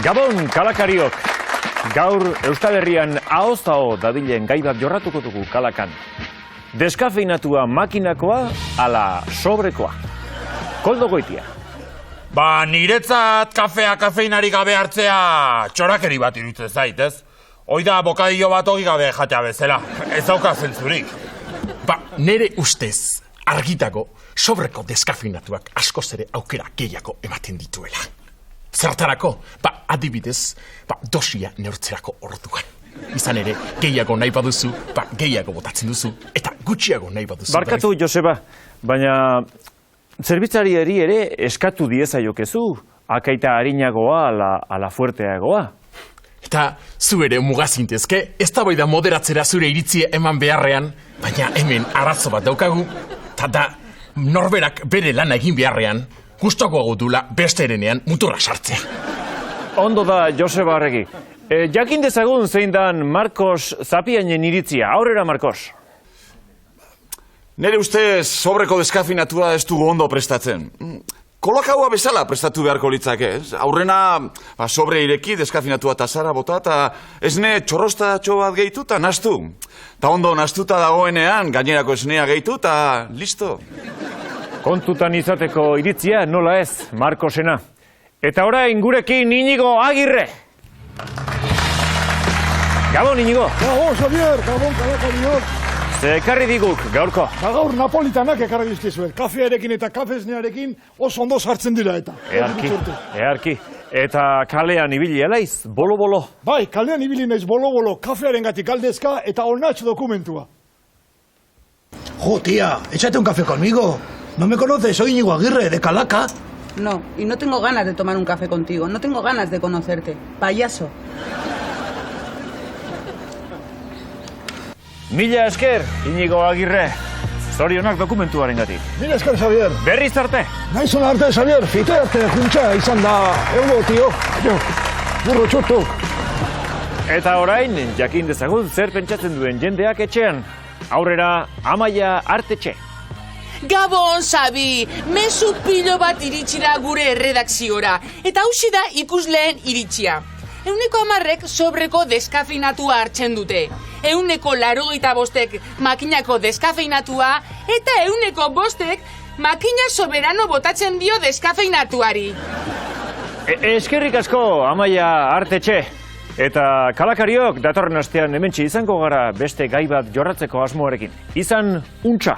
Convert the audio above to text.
Gabon, kalakariok. Gaur Euskal Herrian ahoz-aho dabilen gai bat jorratuko dugu kalakan. Deskafeinatua makinakoa ala sobrekoa. Koldo Goitia. Niretzat kafea kafeinari gabe hartzea txorakeri bat iruditzen zait, ez? Hoi da bokadillo bat ogi gabe jatea bezala. Ez dauka zentzurik. Nere ustez argitago sobreko deskafeinatuak askoz ere aukera gehiago ematen dituela. Zertarako, adibidez, dosia neurtzerako orduan. Izan ere, gehiago nahi baduzu, gehiago botatzen duzu, eta gutxiago nahi baduzu. Barkatu, Joseba, baina zerbitzariari ere eskatu diezaiokezu, akaita harinagoa ala fuerteagoa. Eta zu ere mugazintezke, ez da bai da moderatzera zure iritzia eman beharrean, baina hemen arazo bat daukagu, eta da norberak bere lana egin beharrean, gustoago dula beste erenean muturra sartzea. Ondo da, Joseba Arregi. Jakin dezagun zein dan Marcos Zapiainen iritzia. Aurrera, Marcos. Nere ustez sobreko deskafinatua ez dugu ondo prestatzen. Kolakaua bezala prestatu beharko litzake, ez? Aurrena sobre ireki deskafinatua tasara bota eta esne txorrostatxo bat gehitu eta nastu. Ta ondo nastuta dagoenean gainerako esnea gehitu eta listo. Kontutan izateko iritzia nola ez, Marcosena. Eta orain gurekin Iñigo Agirre. Gabon, Iñigo. Gabon, Xavier, gabon, kalakariok. Ze ekarri diguk, gaurko. Gaur napolitanak ekarri dizkizuet. Kafearekin eta kafesnearekin oso ondo sartzen dira eta. Earki. Eta kalean ibili alaiz, bolo-bolo. Bai, kalean ibili naiz bolo-bolo, kafearengatik galdezka eta onatx dokumentua. Jo, tía, échate un café conmigo. ¿No me conoces? Soy Íñigo Aguirre, de Calaca. No, y no tengo ganas de tomar un café contigo. No tengo ganas de conocerte. Payaso. Mila esker, Iñigo Agirre. Zorionak dokumentuarengatik. Mila esker, Xavier. Berriz arte. Naizon arte, Xavier. Fite arte, juntxa izan da. Euro, tio. Burro txutuk. Eta orain, jakin dezagun zer pentsatzen duen jendeak etxean. Aurrera, Amaia Artetxe. Gabon, Xabi! Mezu pilo bat iritsira gure erredakziora. Eta hausi da ikusleen iritsia. 110 sobreko deskafeinatua hartzen dute. 185 makinako deskafeinatua eta 105 makina soberano botatzen dio deskafeinatuari. Eskerrik asko, Amaia Artetxe. Eta kalakariok datorren astean hementsi izango gara beste gai bat jorratzeko asmoarekin. Izan untxa.